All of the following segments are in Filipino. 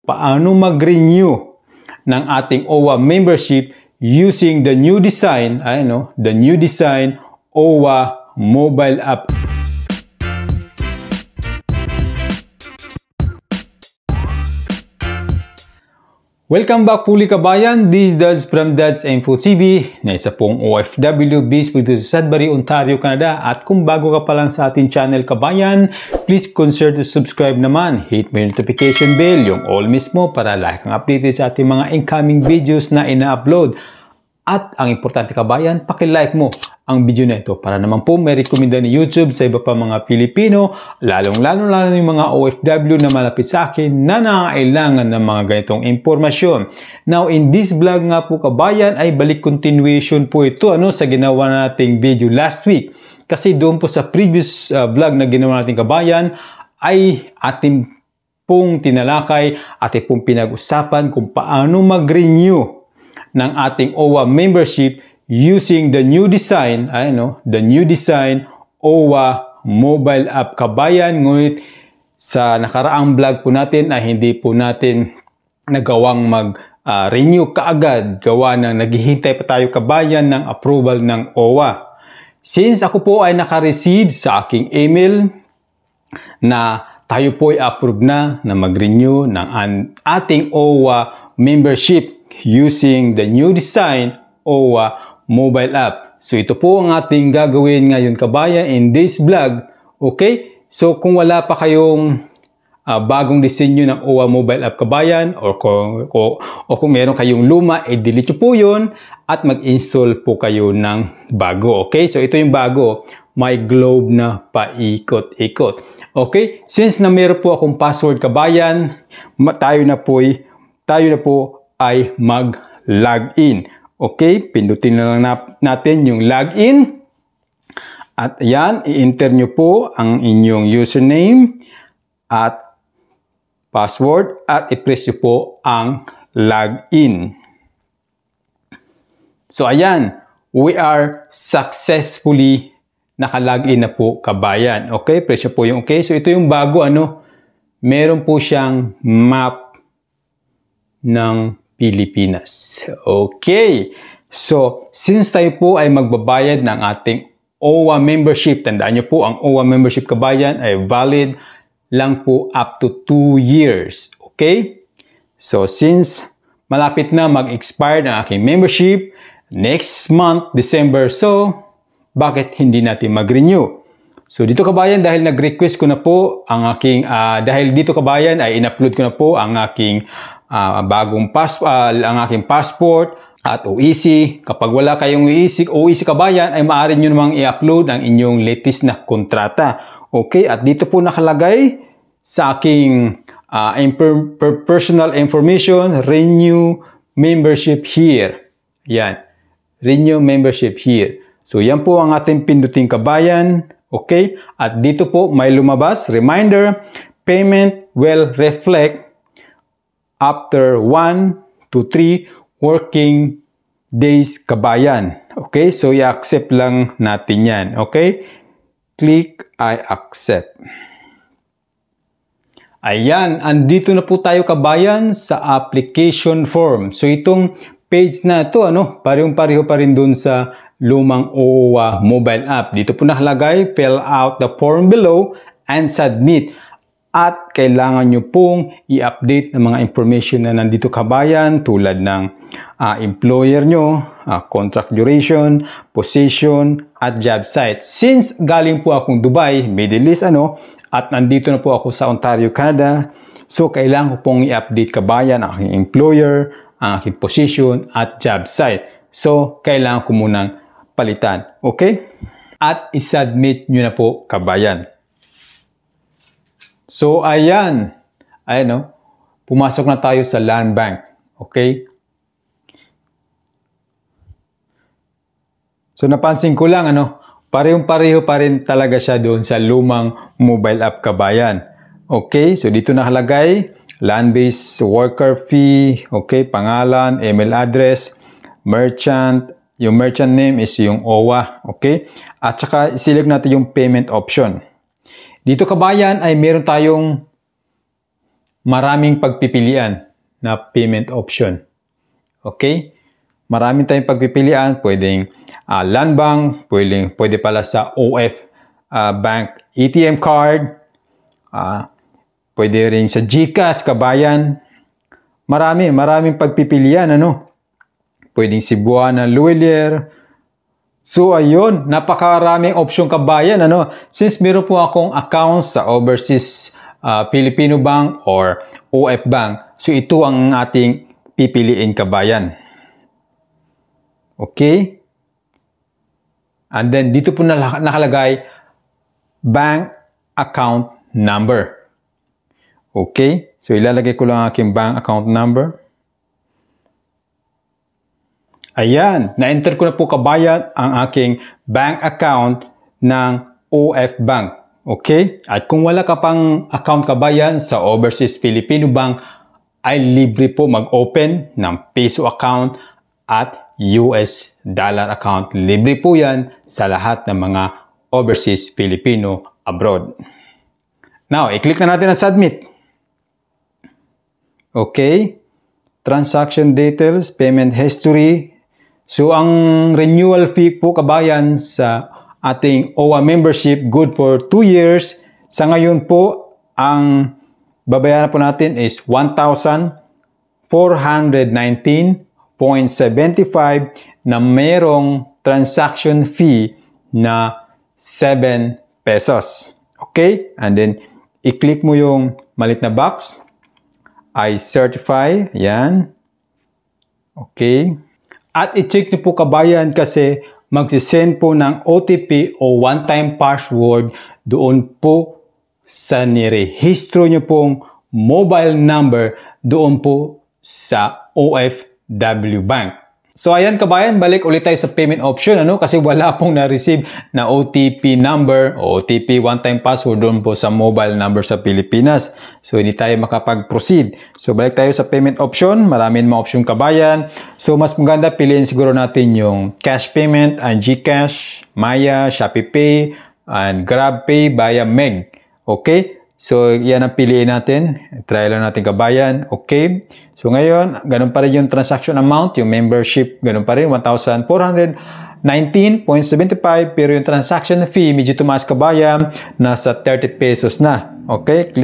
paano mag-renew ng ating OWA membership using the new design, the new design OWA mobile app. Welcome back puli kabayan, this is Dads from Dads Info TV, na isa pong OFW based dito sa Sudbury, Ontario, Canada. At kung bago ka pa lang sa ating channel kabayan, please consider to subscribe naman. Hit mo yung notification bell, yung all mismo, para like ang updated sa ating mga incoming videos na ina-upload. At ang importante kabayan, paki-like mo ang video na ito para naman po may rekomenda ni YouTube sa iba pa mga Pilipino, lalong-lalo yung mga OFW na malapit sa akin na nangangailangan ng mga ganitong impormasyon. Now, in this vlog nga po kabayan ay balik continuation po ito sa ginawa nating video last week. Kasi doon po sa previous vlog na ginawa nating kabayan ay ating pong tinalakay, ating pong pinag-usapan kung paano mag-renew ng ating OWA membership using the new design, the new design OWA mobile app kabayan. Ngunit sa nakaraang vlog po natin ay hindi po natin nagawang mag-renew kaagad. Gawa ng naghihintay pa tayo kabayan ng approval ng OWA. Since ako po ay naka-receive sa aking email na tayo po ay approve na mag-renew ng ating OWA membership using the new design OWA mobile app. So ito po ang ating gagawin ngayon kabayan in this vlog. Okay? So kung wala pa kayong bagong disenyo ng OWA mobile app kabayan or kung meron kayong luma, i-delete nyo po yun at mag-install po kayo ng bago. Okay? So ito yung bago. May globe na paikot-ikot. Okay? Since na meron po akong password kabayan, tayo na po ay mag-login. Okay, pindutin na lang natin yung login. At ayan, i-enter nyo po ang inyong username at password at i-press nyo po ang login. So ayan, we are successfully naka-login na po kabayan. Okay, press nyo po yung okay. So ito yung bago meron po siyang map ng Pilipinas. Okay. So, since tayo po ay magbabayad ng ating OWA membership, tandaan nyo po, ang OWA membership kabayan ay valid lang po up to 2 years. Okay? So, since malapit na mag-expire ng aking membership, next month, December, so, bakit hindi natin mag-renew? So, dito kabayan, dahil nag-request ko na po ang aking, dahil dito kabayan ay in-upload ko na po ang aking ang aking passport at OEC. Kapag wala kayong OEC kabayan, ay maaari nyo namang i-upload ang inyong latest na kontrata. Okay, at dito po nakalagay sa aking personal information, renew membership here. Yan, renew membership here. So yan po ang ating pinduting kabayan. Okay, at dito po may lumabas, reminder, payment will reflect after 1 to 3 working days kabayan. Okay? So, i-accept lang natin yan. Okay? Click I accept. Ayan. Andito na po tayo kabayan sa application form. So, itong page na ito, parehong-pareho pa rin dun sa lumang OWA mobile app. Dito po nakalagay, fill out the form below and submit. At kailangan nyo pong i-update ng mga information na nandito kabayan tulad ng employer nyo, contract duration, position, at job site. Since galing po akong Dubai, Middle East, at nandito na po ako sa Ontario, Canada, so kailangan ko pong i-update kabayan ang aking employer, ang aking position, at job site. So, kailangan ko munang palitan. Okay? At i-submit nyo na po kabayan. So, ayan, pumasok na tayo sa Land Bank. Okay? So, napansin ko lang, parehong-pareho pa rin talaga siya doon sa lumang mobile app kabayan. Okay? So, dito nakalagay, land-based worker fee, okay, pangalan, email address, merchant, yung merchant name is yung OWA, okay? At saka, select natin yung payment option. Dito kabayan ay meron tayong maraming pagpipilian na payment option. Okay? Maraming tayong pagpipilian. Pwedeng Land Bank, pwede pala sa OF Bank ATM card, pwede rin sa GCash, Kabayan. Maraming pagpipilian, ano? Pwedeng Cebuana, Luwelier. So, ayun, napakaraming option, Kabayan, ano? Since meron po akong account sa Overseas Filipino Bank or OF Bank, so ito ang ating pipiliin, Kabayan. Okay? And then, dito po nakalagay bank account number. Okay? So, ilalagay ko lang aking bank account number. Ayan, na-enter ko na po, Kabayan, ang aking bank account ng OF Bank. Okay? At kung wala ka pang account, Kabayan, sa Overseas Filipino Bank, ay libre po mag-open ng peso account at US dollar account. Libre po yan sa lahat ng mga Overseas Filipino abroad. Now, i-click na natin ang submit. Okay? Transaction details, payment history. So, ang renewal fee po, Kabayan, sa ating OWA membership, good for 2 years. Sa ngayon po, ang babayaran po natin is 1,419.75 na mayroong transaction fee na 7 pesos. Okay? And then, i-click mo yung malit na box. I certify. Yan. Okay. At i-check nyo po, Kabayan, kasi magsisend po ng OTP o one-time password doon po sa nirehistro nyo pong mobile number doon po sa OFW Bank. So, ayan, Kabayan, balik ulit tayo sa payment option, ano? Kasi wala pong na-receive na OTP number o OTP one-time password doon po sa mobile number sa Pilipinas. So, hindi tayo makapag-proceed. So, balik tayo sa payment option. Maraming mga option, Kabayan. So, mas maganda, piliin siguro natin yung cash payment, and GCash, Maya, ShopeePay, and GrabPay via MEG. Okay? So, yan ang piliin natin. Try lang natin, Kabayan. Okay? So, ngayon, ganun pa rin yung transaction amount. Yung membership, ganun pa rin. 1,419.75. Pero yung transaction fee, medyo tumaas, Kabayan. Nasa 30 pesos na. Okay?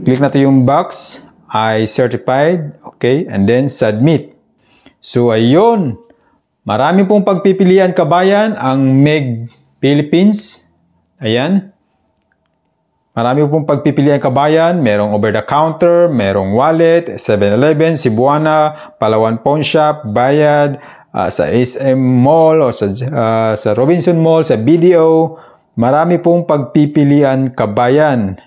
Click natin yung box. I certified. Okay? And then, submit. So, ayun. Marami pong pagpipilian, Kabayan. Ang MEG Philippines. Ayan. Marami pong pagpipilian, Kabayan. Merong over-the-counter, merong wallet, 7-Eleven, Cebuana, Palawan Pawn Shop, Bayad, sa SM Mall o sa Robinson Mall, sa BDO. Marami pong pagpipilian, Kabayan.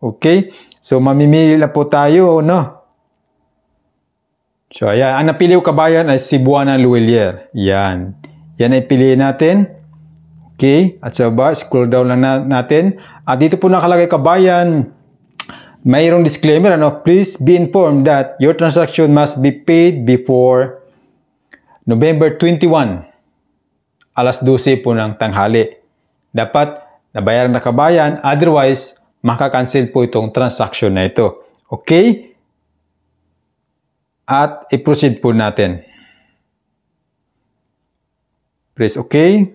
Okay? So, mamimili na po tayo, no? So, ayan. Ang napili ko, Kabayan, ay Cebuana Luwelier. Yan. Yan ay piliin natin. Okay, at sa baba, scroll down lang natin. At dito po nakalagay, Kabayan, mayroong disclaimer, ano? Please be informed that your transaction must be paid before November 21, alas 12 po ng tanghali. Dapat nabayaran na, Kabayan, otherwise, makakancel po itong transaction na ito. Okay? At i-proceed po natin. Press OK.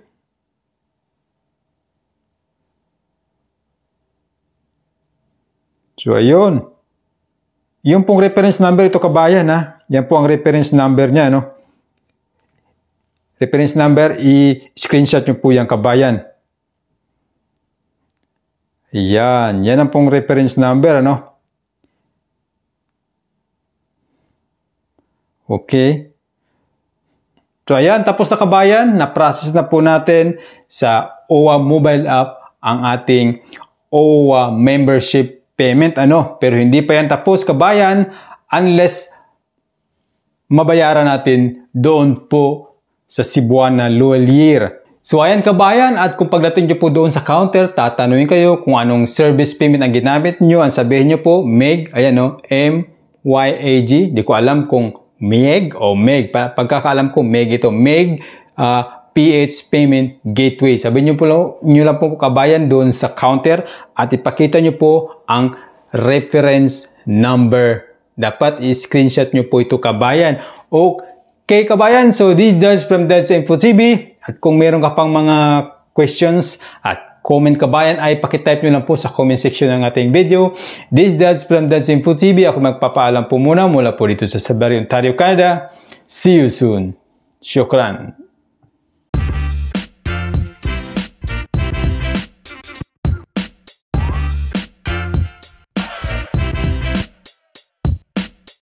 So, ayun. Yung pong reference number ito, Kabayan, ha? Yan po ang reference number niya, no? Reference number, i-screenshot nyo po yan, Kabayan. Yan. Yan ang pong reference number, ano? Okay. So, ayan. Tapos na, Kabayan. Na-process na po natin sa OWA mobile app ang ating OWA membership payment, ano? Pero hindi pa yan tapos, Kabayan, unless mabayaran natin doon po sa Cebuana Luwelier. So, ayan, Kabayan, at kung pagdating nyo po doon sa counter, tatanungin kayo kung anong service payment ang ginamit nyo. Ang sabihin nyo po, MEG, ayan, no? M-Y-A-G. Di ko alam kung MEG o MEG. Pagkakaalam ko, MEG ito. MEG, PH Payment Gateway. Sabihin nyo lang po, Kabayan, doon sa counter at ipakita nyo po ang reference number. Dapat i-screenshot nyo po ito, kabayan. Okay, kabayan. So, this is Dads from Dads Info TV. At kung meron ka pang mga questions at comment, kabayan, ay pakitype nyo lang po sa comment section ng ating video. This is Dads from Dads Info TV. Ako magpapaalam po muna po dito sa Sudbury, Ontario, Canada. See you soon. Shukran.